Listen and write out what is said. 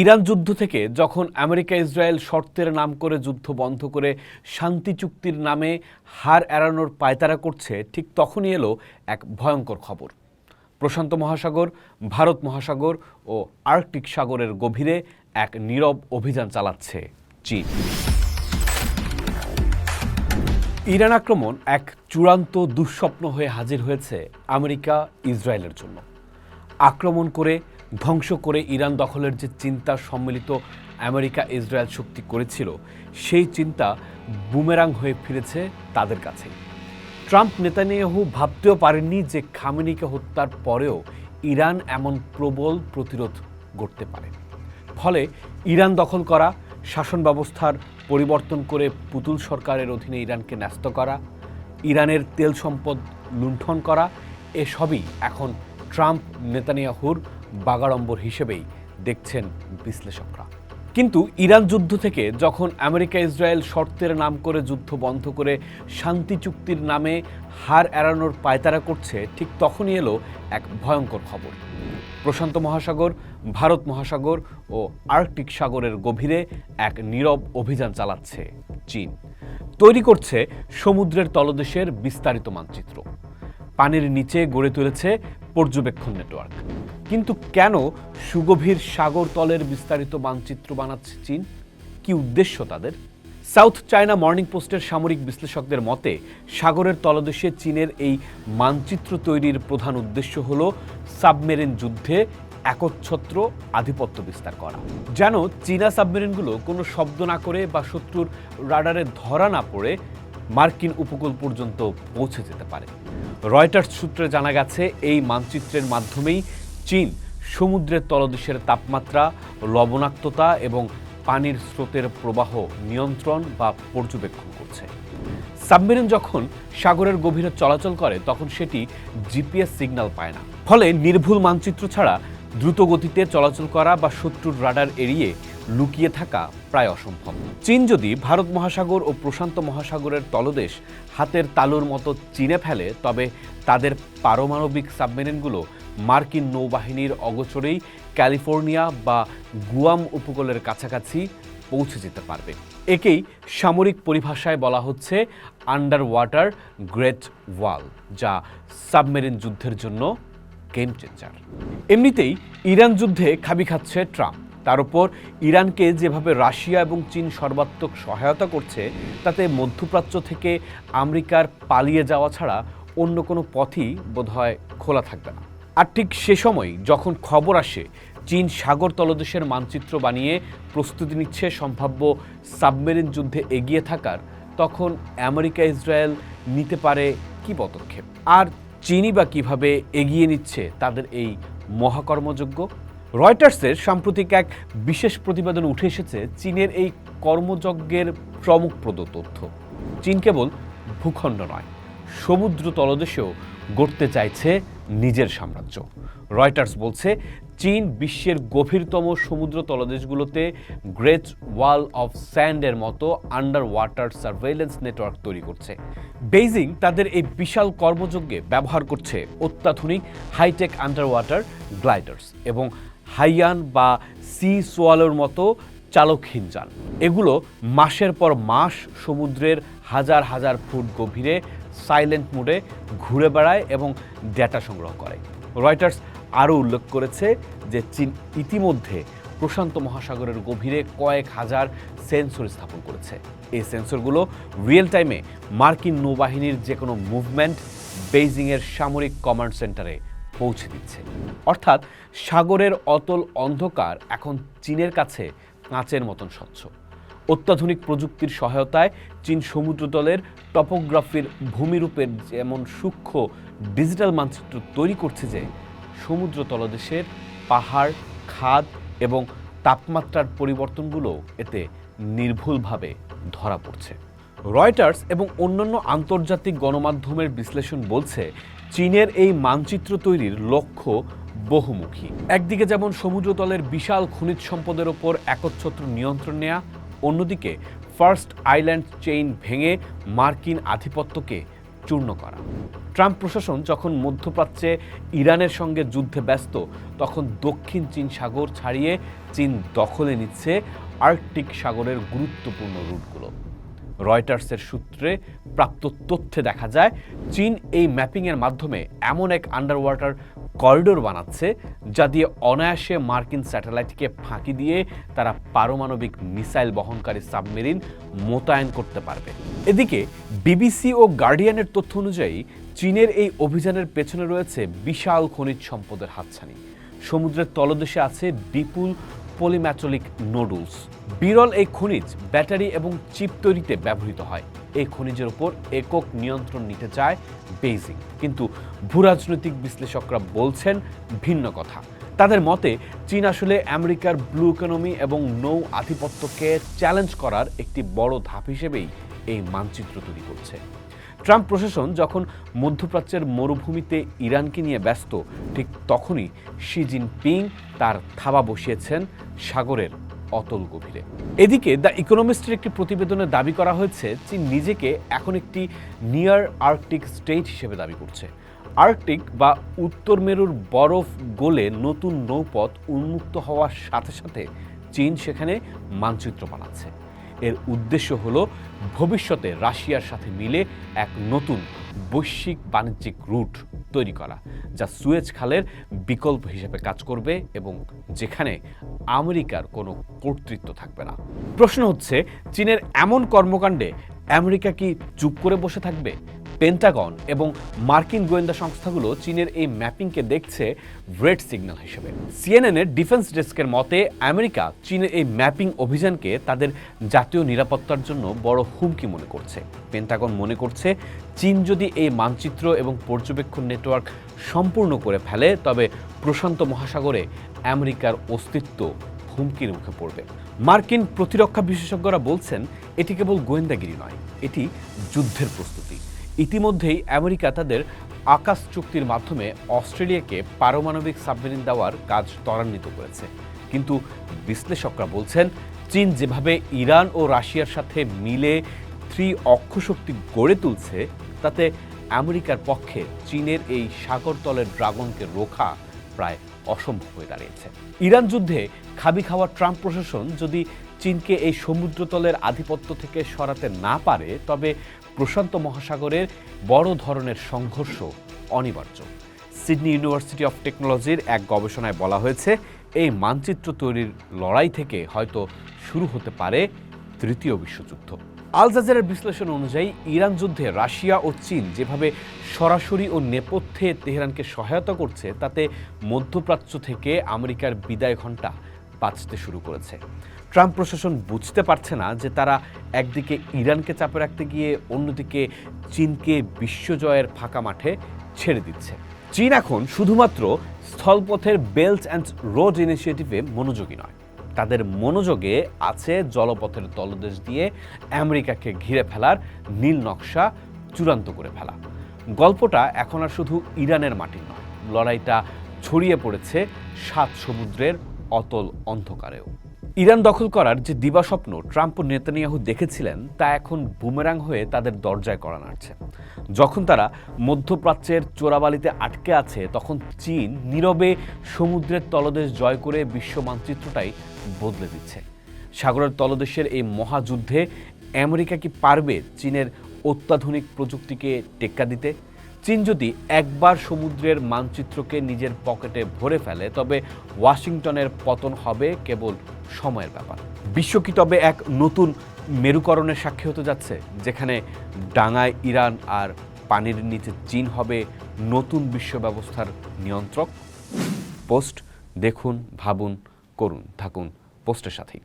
Iran যুদ্ধ থেকে যখন আমেরিকা ইসরায়েল শর্তের নাম করে যুদ্ধ বন্ধ করে শান্তি চুক্তির নামে হার এড়ানোর পায়তারা করছে, ঠিক তখনই এলো এক ভয়ঙ্কর খবর। প্রশান্ত মহাসাগর, ভারত মহাসাগর ও আর্কটিক সাগরের গভীরে এক নীরব অভিযান চালাচ্ছে চীন। ইরান আক্রমণ এক চূড়ান্ত দুঃস্বপ্ন হয়ে হাজির হয়েছে আমেরিকা ইসরায়েলের জন্য। আক্রমণ করে ধ্বংস করে ইরান দখলের যে চিন্তা সম্মিলিত আমেরিকা ইসরায়েল শক্তি করেছিল, সেই চিন্তা বুমেরাং হয়ে ফিরেছে তাদের কাছে। ট্রাম্প নেতানিয়াহু ভাবতেও পারেননি যে খামেনিকে হত্যার পরেও ইরান এমন প্রবল প্রতিরোধ গড়তে পারে। ফলে ইরান দখল করা, শাসন ব্যবস্থার পরিবর্তন করে পুতুল সরকারের অধীনে ইরানকে ন্যস্ত করা, ইরানের তেল সম্পদ লুণ্ঠন করা, এসবই এখন ট্রাম্প নেতানিয়াহুর বাগাড়ম্বর হিসেবেই দেখছেন বিশ্লেষকরা। কিন্তু ইরান যুদ্ধ থেকে যখন আমেরিকা ইসরায়েল শর্তের নাম করে যুদ্ধ বন্ধ করে শান্তি চুক্তির নামে হার এড়ানোর পায়তারা করছে, ঠিক তখনই এলো এক ভয়ঙ্কর খবর। প্রশান্ত মহাসাগর, ভারত মহাসাগর ও আর্কটিক সাগরের গভীরে এক নীরব অভিযান চালাচ্ছে চীন। তৈরি করছে সমুদ্রের তলদেশের বিস্তারিত মানচিত্র। পানির নিচে গড়ে তুলেছে পর্যবেক্ষণ নেটওয়ার্ক। কিন্তু কেন সুগভীর সাগর তলের বিস্তারিত মানচিত্র বানাচ্ছে চীন? কি উদ্দেশ্য তাদের? সাউথ চায়না মর্নিং পোস্টের সামরিক বিশ্লেষকদের মতে, সাগরের তলদেশে চীনের এই মানচিত্র তৈরির প্রধান উদ্দেশ্য হল সাবমেরিন যুদ্ধে একচ্ছত্র আধিপত্য বিস্তার করা, যেন চীনা সাবমেরিনগুলো কোনো শব্দ না করে বা শত্রুর রাডারে ধরা না পড়ে মার্কিন উপকূল পর্যন্ত পৌঁছে যেতে পারে। রয়টার্স সূত্রে জানা গেছে, এই মানচিত্রের মাধ্যমেই চীন সমুদ্রের তলদেশের তাপমাত্রা, লবণাক্ততা এবং পানির স্রোতের প্রবাহ নিয়ন্ত্রণ বা পর্যবেক্ষণ করছে। সাবমেরিন যখন সাগরের গভীরে চলাচল করে, তখন সেটি জিপিএস সিগন্যাল পায় না। ফলে নির্ভুল মানচিত্র ছাড়া দ্রুত গতিতে চলাচল করা বা শত্রুর রাডার এড়িয়ে লুকিয়ে থাকা প্রায় অসম্ভব। চীন যদি ভারত মহাসাগর ও প্রশান্ত মহাসাগরের তলদেশ হাতের তালুর মতো চিনে ফেলে, তবে তাদের পারমাণবিক সাবমেরিনগুলো মার্কিন নৌবাহিনীর অগোচরেই ক্যালিফোর্নিয়া বা গুয়াম উপকূলের কাছাকাছি পৌঁছে যেতে পারবে। একেই সামরিক পরিভাষায় বলা হচ্ছে আন্ডার ওয়াটার গ্রেট ওয়াল, যা সাবমেরিন যুদ্ধের জন্য গেম চেঞ্জার। এমনিতেই ইরান যুদ্ধে খাবি খাচ্ছে ট্রাম্প। তার উপর ইরানকে যেভাবে রাশিয়া এবং চীন সর্বাত্মক সহায়তা করছে, তাতে মধ্যপ্রাচ্য থেকে আমেরিকার পালিয়ে যাওয়া ছাড়া অন্য কোনো পথই বোধহয় খোলা থাকবে না। আর ঠিক সে সময় যখন খবর আসে চীন সাগর তলদেশের মানচিত্র বানিয়ে প্রস্তুতি নিচ্ছে সম্ভাব্য সাবমেরিন যুদ্ধে এগিয়ে থাকার, তখন আমেরিকা ইসরায়েল নিতে পারে কি পদক্ষেপ? আর চীনই বা কীভাবে এগিয়ে নিচ্ছে তাদের এই মহাকর্মযজ্ঞ? রয়টার্সের সাম্প্রতিক এক বিশেষ প্রতিবেদনে উঠে এসেছে চীনের এই কর্মযজ্ঞের চমকপ্রদ তথ্য। চীন কেবল ভূখণ্ড নয়, সমুদ্র তলদেশেও গড়তে চাইছে নিজের সাম্রাজ্য। রয়টার্স বলছে, চীন বিশ্বের গভীরতম সমুদ্র তলদেশগুলোতে গ্রেট ওয়াল অফ স্যান্ডের মতো আন্ডার ওয়াটার সার্ভেইলেন্স নেটওয়ার্ক তৈরি করছে। বেইজিং তাদের এই বিশাল কর্মযজ্ঞে ব্যবহার করছে অত্যাধুনিক হাইটেক আন্ডার ওয়াটার গ্লাইডার্স এবং হাইয়ান বা সি সোয়ালোর মতো চালকহীন যান। এগুলো মাসের পর মাস সমুদ্রের হাজার হাজার ফুট গভীরে সাইলেন্ট মোডে ঘুরে বেড়ায় এবং ডেটা সংগ্রহ করে। রয়টার্স আরও উল্লেখ করেছে যে চীন ইতিমধ্যে প্রশান্ত মহাসাগরের গভীরে কয়েক হাজার সেন্সর স্থাপন করেছে। এই সেন্সরগুলো রিয়েল টাইমে মার্কিন নৌবাহিনীর যে কোনো মুভমেন্ট বেইজিংয়ের সামরিক কমান্ড সেন্টারে পৌঁছে দিচ্ছে। অর্থাৎ সাগরের অতল অন্ধকার এখন চীনের কাছে কাঁচের মতন স্বচ্ছ। অত্যাধুনিক প্রযুক্তির সহায়তায় চীন সমুদ্রতলের টপোগ্রাফির ভূমিরূপের যেমন সূক্ষ্ম ডিজিটাল মানচিত্র তৈরি করছে যে সমুদ্র তলদেশের পাহাড়, খাদ এবং তাপমাত্রার পরিবর্তনগুলো এতে নির্ভুলভাবে ধরা পড়ছে। রয়টার্স এবং অন্যান্য আন্তর্জাতিক গণমাধ্যমের বিশ্লেষণ বলছে, চীনের এই মানচিত্র তৈরির লক্ষ্য বহুমুখী। একদিকে যেমন সমুদ্রতলের বিশাল খনিজ সম্পদের ওপর একচ্ছত্র নিয়ন্ত্রণ নেয়া, অন্যদিকে ফার্স্ট আইল্যান্ড চেইন ভেঙে মার্কিন আধিপত্যকে চূর্ণ করা। ট্রাম্প প্রশাসন যখন মধ্যপ্রাচ্যে ইরানের সঙ্গে যুদ্ধে ব্যস্ত, তখন দক্ষিণ চীন সাগর ছাড়িয়ে চীন দখলে নিচ্ছে আর্কটিক সাগরের গুরুত্বপূর্ণ রুটগুলো। রয়টার্সের সূত্রে প্রাপ্ত তথ্যে দেখা যায়, চীন এই ম্যাপিংয়ের মাধ্যমে এমন এক আন্ডার ওয়াটার করিডোর বানাচ্ছে যা দিয়ে অনায়াসে মার্কিন স্যাটেলাইটকে ফাঁকি দিয়ে তারা পারমাণবিক মিসাইল বহনকারী সাবমেরিন মোতায়েন করতে পারবে। এদিকে বিবিসি ও গার্ডিয়ানের তথ্য অনুযায়ী চীনের এই অভিযানের পেছনে রয়েছে বিশাল খনিজ সম্পদের হাতছানি। সমুদ্রের তলদেশে আছে বিপুল পলিম্যাটোলিক নোডুলস। বিরল এই খনিজ ব্যাটারি এবং চিপ তৈরিতে ব্যবহৃত হয়। এই খনিজের উপর একক নিয়ন্ত্রণ নিতে চায় বেইজিং, কিন্তু ভূরাজনৈতিক বিশ্লেষকরা বলছেন ভিন্ন কথা। তাদের মতে চীন আসলে আমেরিকার ব্লু ইকোনমি এবং নৌ আধিপত্যকে চ্যালেঞ্জ করার একটি বড় ধাপ হিসেবেই এই মানচিত্র তৈরি করছে। ট্রাম্প প্রশাসন যখন মধ্যপ্রাচ্যের মরুভূমিতে ইরানকে নিয়ে ব্যস্ত, ঠিক তখনই শি জিনপিং তার থাবা বসিয়েছেন সাগরের অতল গভীরে। এদিকে দ্য ইকোনমিস্টের একটি প্রতিবেদনে দাবি করা হয়েছে, চীন নিজেকে এখন একটি নিয়ার আর্কটিক স্টেট হিসেবে দাবি করছে। আর্কটিক বা উত্তর মেরুর বরফ গলে নতুন নৌপথ উন্মুক্ত হওয়ার সাথে সাথে চীন সেখানে মানচিত্র বানাচ্ছে। এর উদ্দেশ্য হলো ভবিষ্যতে রাশিয়ার সাথে মিলে এক নতুন বৈশ্বিক বাণিজ্যিক রুট তৈরি করা, যা সুয়েজ খালের বিকল্প হিসেবে কাজ করবে এবং যেখানে আমেরিকার কোনো কর্তৃত্ব থাকবে না। প্রশ্ন হচ্ছে, চীনের এমন কর্মকাণ্ডে আমেরিকা কি চুপ করে বসে থাকবে? পেন্টাগন এবং মার্কিন গোয়েন্দা সংস্থাগুলো চীনের এই ম্যাপিংকে দেখছে রেড সিগন্যাল হিসেবে। সিএনএনের ডিফেন্স ডেস্কের মতে, আমেরিকা চীনের এই ম্যাপিং অভিযানকে তাদের জাতীয় নিরাপত্তার জন্য বড় হুমকি মনে করছে। পেন্টাগন মনে করছে, চীন যদি এই মানচিত্র এবং পর্যবেক্ষণ নেটওয়ার্ক সম্পূর্ণ করে ফেলে, তবে প্রশান্ত মহাসাগরে আমেরিকার অস্তিত্ব হুমকির মুখে পড়বে। মার্কিন প্রতিরক্ষা বিশেষজ্ঞরা বলছেন, এটি কেবল গোয়েন্দাগিরি নয়, এটি যুদ্ধের প্রস্তুতি। ইতিমধ্যেই আমেরিকা তাদের আকাশ চুক্তির মাধ্যমে অস্ট্রেলিয়াকে পারমাণবিক সাবমেরিন দেওয়ার কাজ ত্বরান্বিত করেছে। কিন্তু বিশ্লেষকরা বলছেন, চীন যেভাবে ইরান ও রাশিয়ার সাথে মিলে অক্ষশক্তি গড়ে তুলছে, তাতে আমেরিকার পক্ষে চীনের এই সাগরতলের ড্রাগনকে রোখা প্রায় অসম্ভব হয়ে দাঁড়িয়েছে। ইরান যুদ্ধে খাবি খাওয়া ট্রাম্প প্রশাসন যদি চীনকে এই সমুদ্রতলের আধিপত্য থেকে সরাতে না পারে, তবে প্রশান্ত মহাসাগরের বড় ধরনের সংঘর্ষ অনিবার্য। সিডনি ইউনিভার্সিটি অফ টেকনোলজির এক গবেষণায় বলা হয়েছে, এই মানচিত্র তৈরির লড়াই থেকে হয়তো শুরু হতে পারে তৃতীয় বিশ্বযুদ্ধ। আল জাজিরার বিশ্লেষণ অনুযায়ী, ইরান যুদ্ধে রাশিয়া ও চীন যেভাবে সরাসরি ও নেপথ্যে তেহরানকে সহায়তা করছে, তাতে মধ্যপ্রাচ্য থেকে আমেরিকার বিদায় ঘণ্টা বাজতে শুরু করেছে। ট্রাম্প প্রশাসন বুঝতে পারছে না যে তারা একদিকে ইরানকে চাপে রাখতে গিয়ে অন্যদিকে চীনকে বিশ্বজয়ের ফাঁকা মাঠে ছেড়ে দিচ্ছে। চীন এখন শুধুমাত্র স্থলপথের বেল্ট অ্যান্ড রোড ইনিশিয়েটিভে মনোযোগী নয়, তাদের মনোযোগে আছে জলপথের তলদেশ দিয়ে আমেরিকাকে ঘিরে ফেলার নীল নকশা চূড়ান্ত করে ফেলা। গল্পটা এখন আর শুধু ইরানের মাটির নয়, লড়াইটা ছড়িয়ে পড়েছে 7 সমুদ্রের অতল অন্ধকারেও। ইরান দখল করার যে দিবাস্বপ্ন ট্রাম্প ও নেতানিয়াহু দেখেছিলেন, তা এখন বুমেরাং হয়ে তাদের দরজায় কড়া নাড়ছে। যখন তারা মধ্যপ্রাচ্যের চোরাবালিতে আটকে আছে, তখন চীন নীরবে সমুদ্রের তলদেশ জয় করে বিশ্ব মানচিত্রটাই বদলে দিচ্ছে। সাগরের তলদেশের এই মহাযুদ্ধে আমেরিকা কি পারবে চীনের অত্যাধুনিক প্রযুক্তিকে টেক্কা দিতে? চীন যদি একবার সমুদ্রের মানচিত্রকে নিজের পকেটে ভরে ফেলে, তবে ওয়াশিংটনের পতন হবে কেবল সময়ের ব্যাপার। বিশ্ব কি তবে এক নতুন মেরুকরণের সাক্ষী হতে যাচ্ছে, যেখানে ডাঙায় ইরান আর পানির নিচে চীন হবে নতুন বিশ্ব ব্যবস্থার নিয়ন্ত্রক? পোস্ট দেখুন, ভাবুন, করুন, থাকুন পোস্টের সাথেই।